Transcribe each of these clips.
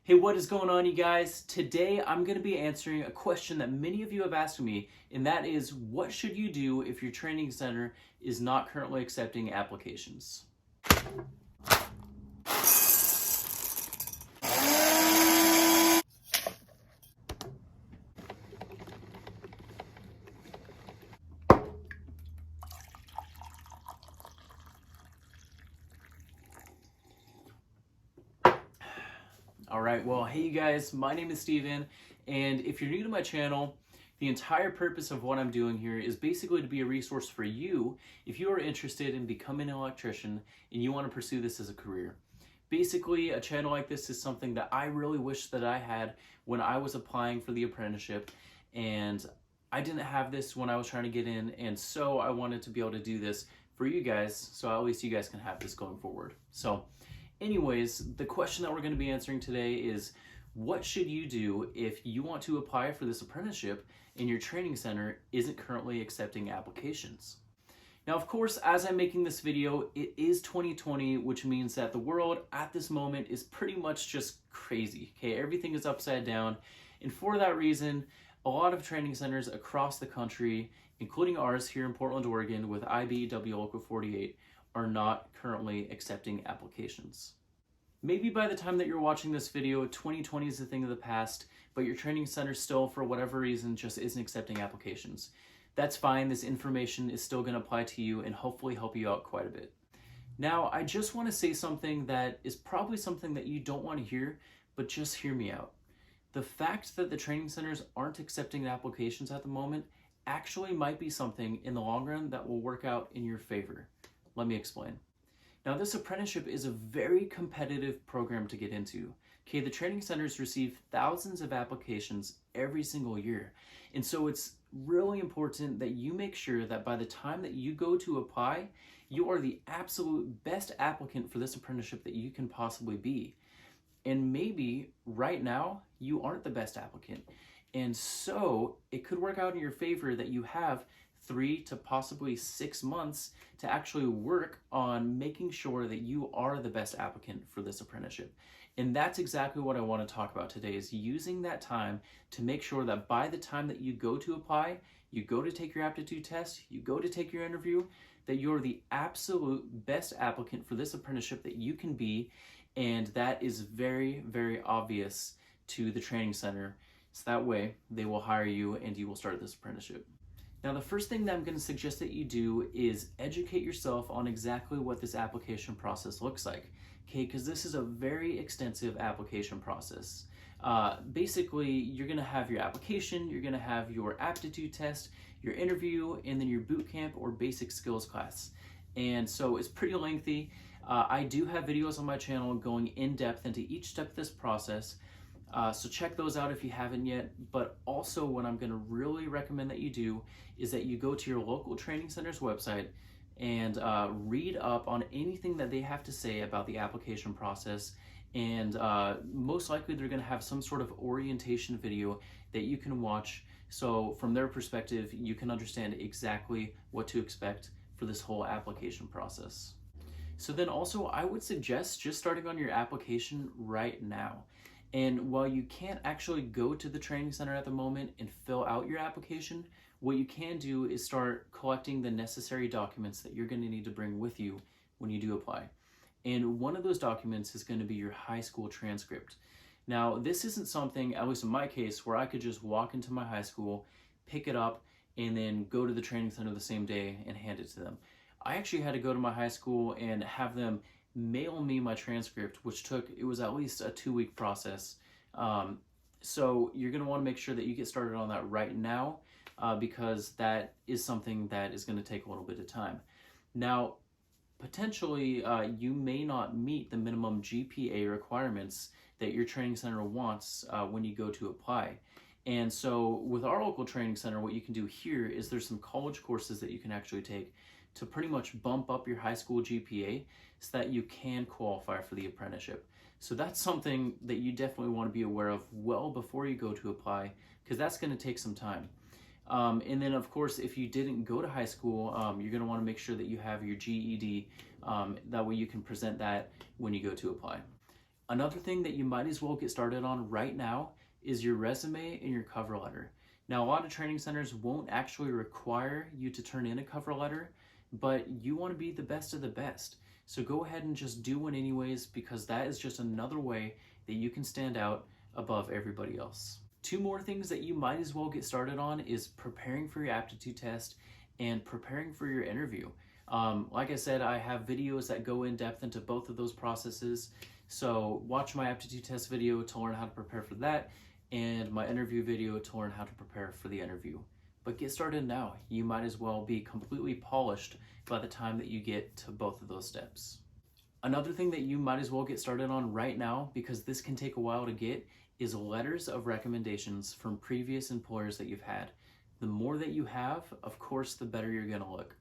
Hey, what is going on, you guys? Today I'm going to be answering a question that many of you have asked me, and that is, what should you do if your training center is not currently accepting applications? All right, well, hey you guys, my name is Steven, and if you're new to my channel, the entire purpose of what I'm doing here is basically to be a resource for you if you are interested in becoming an electrician and you want to pursue this as a career. Basically, a channel like this is something that I really wish that I had when I was applying for the apprenticeship, and I didn't have this when I was trying to get in, and so I wanted to be able to do this for you guys, so at least you guys can have this going forward. So anyways, the question that we're going to be answering today is, what should you do if you want to apply for this apprenticeship and your training center isn't currently accepting applications? Now, of course, as I'm making this video, it is 2020, which means that the world at this moment is pretty much just crazy. Okay, everything is upside down. And for that reason, a lot of training centers across the country, including ours here in Portland, Oregon, with IBEW Local 48, are not currently accepting applications. Maybe by the time that you're watching this video, 2020 is a thing of the past, but your training center still, for whatever reason, just isn't accepting applications. That's fine. This information is still going to apply to you and hopefully help you out quite a bit. Now, I just want to say something that is probably something that you don't want to hear, but just hear me out. The fact that the training centers aren't accepting applications at the moment actually might be something in the long run that will work out in your favor. Let me explain. Now, this apprenticeship is a very competitive program to get into. Okay, the training centers receive thousands of applications every single year. And so it's really important that you make sure that by the time that you go to apply, you are the absolute best applicant for this apprenticeship that you can possibly be. And maybe right now you aren't the best applicant. And so it could work out in your favor that you have 3 to possibly 6 months to actually work on making sure that you are the best applicant for this apprenticeship. And that's exactly what I want to talk about today, is using that time to make sure that by the time that you go to apply, you go to take your aptitude test, you go to take your interview, that you're the absolute best applicant for this apprenticeship that you can be. And that is very, very obvious to the training center. So that way they will hire you and you will start this apprenticeship. Now, the first thing that I'm going to suggest that you do is educate yourself on exactly what this application process looks like, okay? Because this is a very extensive application process. Basically, you're going to have your application, you're going to have your aptitude test, your interview, and then your boot camp or basic skills class. And so it's pretty lengthy. I do have videos on my channel going in depth into each step of this process. So check those out if you haven't yet. But also what I'm going to really recommend that you do is that you go to your local training center's website and read up on anything that they have to say about the application process. And most likely they're going to have some sort of orientation video that you can watch. So from their perspective, you can understand exactly what to expect for this whole application process. So then also I would suggest just starting on your application right now. And while you can't actually go to the training center at the moment and fill out your application, what you can do is start collecting the necessary documents that you're going to need to bring with you when you do apply. And one of those documents is going to be your high school transcript. Now, this isn't something, at least in my case, where I could just walk into my high school, pick it up, and then go to the training center the same day and hand it to them. I actually had to go to my high school and have them mail me my transcript, which it was at least a 2-week process. So you're going to want to make sure that you get started on that right now, because that is something that is going to take a little bit of time. Now, potentially you may not meet the minimum GPA requirements that your training center wants when you go to apply. And so with our local training center, what you can do here is there's some college courses that you can actually take to pretty much bump up your high school GPA so that you can qualify for the apprenticeship. So that's something that you definitely want to be aware of well before you go to apply, because that's going to take some time. And then, of course, if you didn't go to high school, you're going to want to make sure that you have your GED. That way you can present that when you go to apply. Another thing that you might as well get started on right now is your resume and your cover letter. Now, a lot of training centers won't actually require you to turn in a cover letter, but you want to be the best of the best. So go ahead and just do one anyways, because that is just another way that you can stand out above everybody else. Two more things that you might as well get started on is preparing for your aptitude test and preparing for your interview. Like I said, I have videos that go in depth into both of those processes. So watch my aptitude test video to learn how to prepare for that, and my interview video to learn how to prepare for the interview. But get started now. You might as well be completely polished by the time that you get to both of those steps. Another thing that you might as well get started on right now, because this can take a while to get, is letters of recommendations from previous employers that you've had. The more that you have, of course, the better you're gonna look.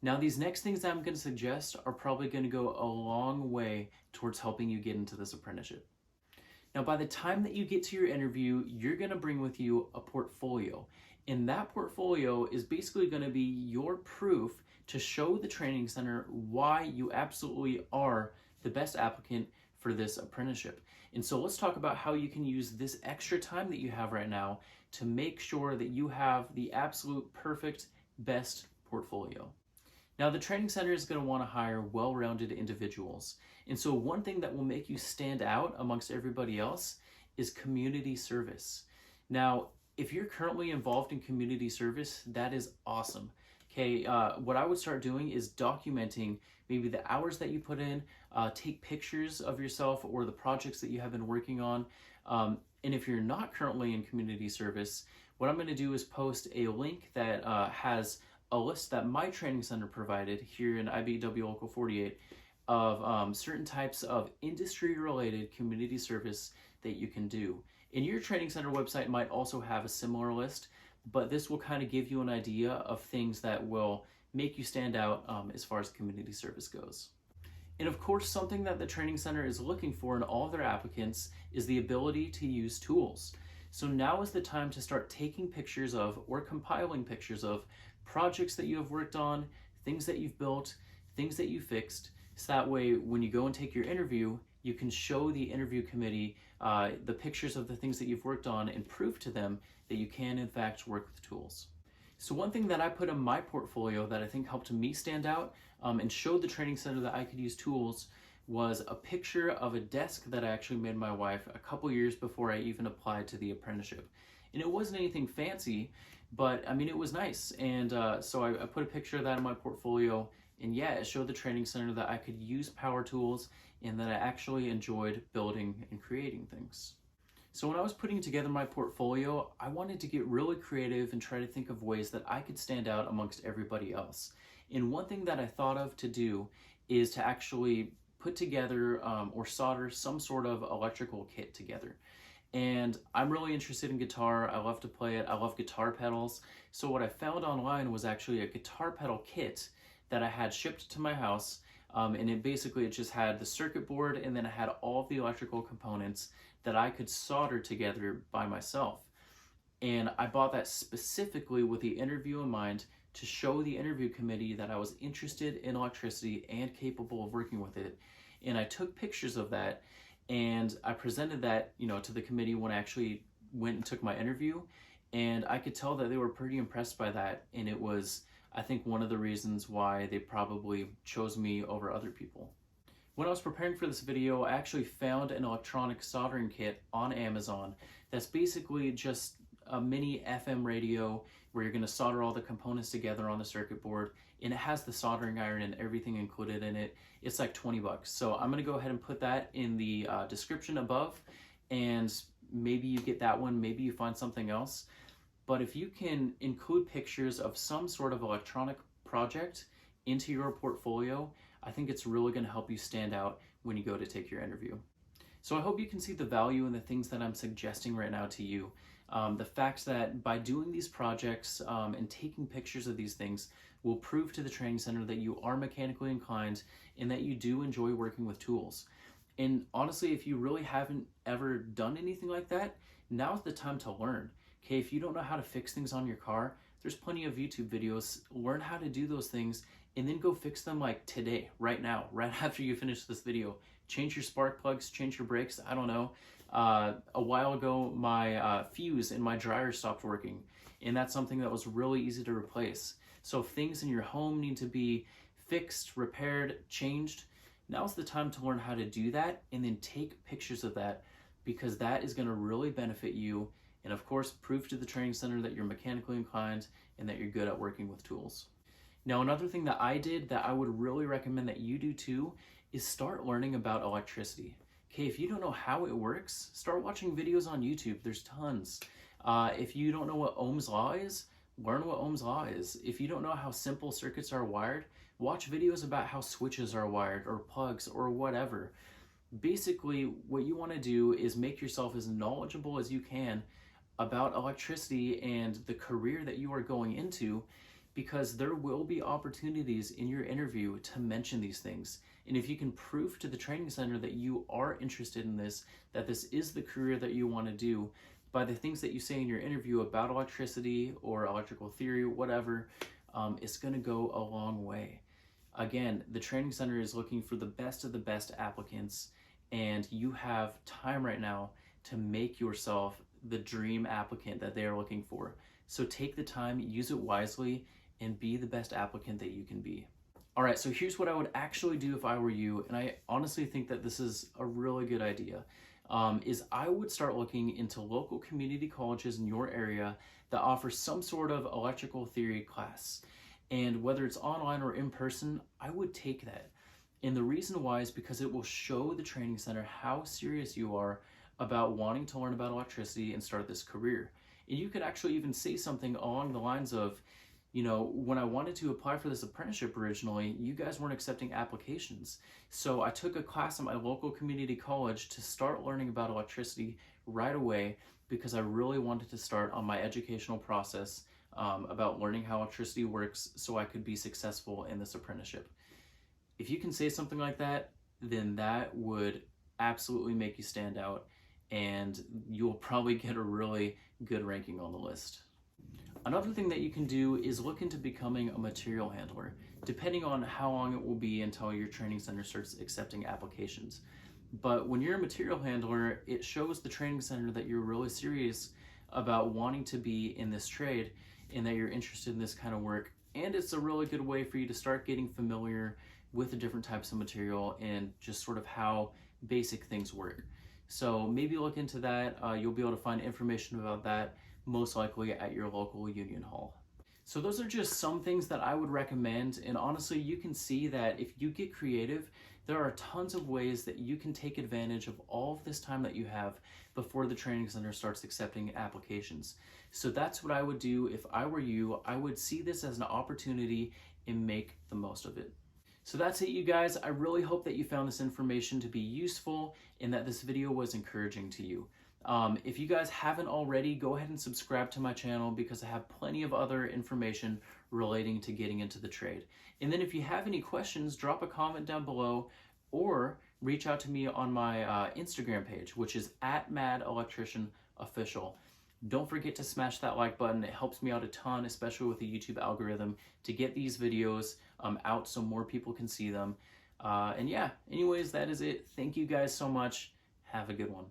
Now, these next things that I'm going to suggest are probably going to go a long way towards helping you get into this apprenticeship. Now, by the time that you get to your interview, you're going to bring with you a portfolio. And that portfolio is basically going to be your proof to show the training center why you absolutely are the best applicant for this apprenticeship. And so let's talk about how you can use this extra time that you have right now to make sure that you have the absolute perfect best portfolio. Now, the training center is going to want to hire well-rounded individuals. And so one thing that will make you stand out amongst everybody else is community service. Now, if you're currently involved in community service, that is awesome. Okay, what I would start doing is documenting maybe the hours that you put in, take pictures of yourself or the projects that you have been working on. And if you're not currently in community service, what I'm going to do is post a link that has a list that my training center provided here in IBEW Local 48 of certain types of industry-related community service that you can do. And your training center website might also have a similar list, but this will kind of give you an idea of things that will make you stand out as far as community service goes. And of course, something that the training center is looking for in all of their applicants is the ability to use tools. So now is the time to start taking pictures of or compiling pictures of projects that you have worked on, things that you've built, things that you fixed, so that way when you go and take your interview, you can show the interview committee the pictures of the things that you've worked on and prove to them that you can in fact work with tools. So one thing that I put in my portfolio that I think helped me stand out and showed the training center that I could use tools was a picture of a desk that I actually made my wife a couple years before I even applied to the apprenticeship. And it wasn't anything fancy, but I mean, it was nice. And so I put a picture of that in my portfolio, and yeah, it showed the training center that I could use power tools and that I actually enjoyed building and creating things. So when I was putting together my portfolio, I wanted to get really creative and try to think of ways that I could stand out amongst everybody else. And one thing that I thought of to do is to actually put together or solder some sort of electrical kit together. And I'm really interested in guitar. I love to play it. I love guitar pedals. So what I found online was actually a guitar pedal kit that I had shipped to my house. And it just had the circuit board, and then it had all of the electrical components that I could solder together by myself. And I bought that specifically with the interview in mind to show the interview committee that I was interested in electricity and capable of working with it. And I took pictures of that, and I presented that, to the committee when I actually went and took my interview. And I could tell that they were pretty impressed by that. And it was, I think, one of the reasons why they probably chose me over other people. When I was preparing for this video, I actually found an electronic soldering kit on Amazon that's basically just a mini FM radio where you're going to solder all the components together on the circuit board, and it has the soldering iron and everything included in it. It's like 20 bucks. So I'm going to go ahead and put that in the description above, and maybe you get that one, maybe you find something else. But if you can include pictures of some sort of electronic project into your portfolio, I think it's really going to help you stand out when you go to take your interview. So I hope you can see the value in the things that I'm suggesting right now to you. The fact that by doing these projects and taking pictures of these things will prove to the training center that you are mechanically inclined and that you do enjoy working with tools. And honestly, if you really haven't ever done anything like that, now's the time to learn. Okay, if you don't know how to fix things on your car, there's plenty of YouTube videos. Learn how to do those things and then go fix them like today, right now, right after you finish this video. Change your spark plugs, change your brakes, I don't know. A while ago, my fuse in my dryer stopped working, and that's something that was really easy to replace. So if things in your home need to be fixed, repaired, changed, now's the time to learn how to do that, and then take pictures of that, because that is going to really benefit you, and of course prove to the training center that you're mechanically inclined and that you're good at working with tools. Now, another thing that I did that I would really recommend that you do too is start learning about electricity. Okay, if you don't know how it works, start watching videos on YouTube. There's tons. If you don't know what Ohm's law is, learn what Ohm's law is. If you don't know how simple circuits are wired, watch videos about how switches are wired or plugs or whatever. Basically, what you want to do is make yourself as knowledgeable as you can about electricity and the career that you are going into, because there will be opportunities in your interview to mention these things. And if you can prove to the training center that you are interested in this, that this is the career that you want to do, by the things that you say in your interview about electricity or electrical theory, whatever, it's going to go a long way. Again, the training center is looking for the best of the best applicants, and you have time right now to make yourself the dream applicant that they are looking for. So take the time, use it wisely, and be the best applicant that you can be. All right, so here's what I would actually do if I were you, and I honestly think that this is a really good idea, is I would start looking into local community colleges in your area that offer some sort of electrical theory class. And whether it's online or in person, I would take that. And the reason why is because it will show the training center how serious you are about wanting to learn about electricity and start this career. And you could actually even say something along the lines of, you know, when I wanted to apply for this apprenticeship originally, you guys weren't accepting applications. So I took a class at my local community college to start learning about electricity right away, because I really wanted to start on my educational process about learning how electricity works so I could be successful in this apprenticeship. If you can say something like that, then that would absolutely make you stand out, and you'll probably get a really good ranking on the list. Another thing that you can do is look into becoming a material handler, depending on how long it will be until your training center starts accepting applications. But when you're a material handler, it shows the training center that you're really serious about wanting to be in this trade and that you're interested in this kind of work. And it's a really good way for you to start getting familiar with the different types of material and just sort of how basic things work. So maybe look into that. You'll be able to find information about that most likely at your local union hall. So those are just some things that I would recommend, and honestly, you can see that if you get creative, there are tons of ways that you can take advantage of all of this time that you have before the training center starts accepting applications. So that's what I would do if I were you. I would see this as an opportunity and make the most of it. So that's it, you guys. I really hope that you found this information to be useful and that this video was encouraging to you. If you guys haven't already, go ahead and subscribe to my channel, because I have plenty of other information relating to getting into the trade. And then if you have any questions, drop a comment down below or reach out to me on my Instagram page, which is @MadElectricianOfficial. Don't forget to smash that like button. It helps me out a ton, especially with the YouTube algorithm, to get these videos out so more people can see them. And yeah, anyways, that is it. Thank you guys so much. Have a good one.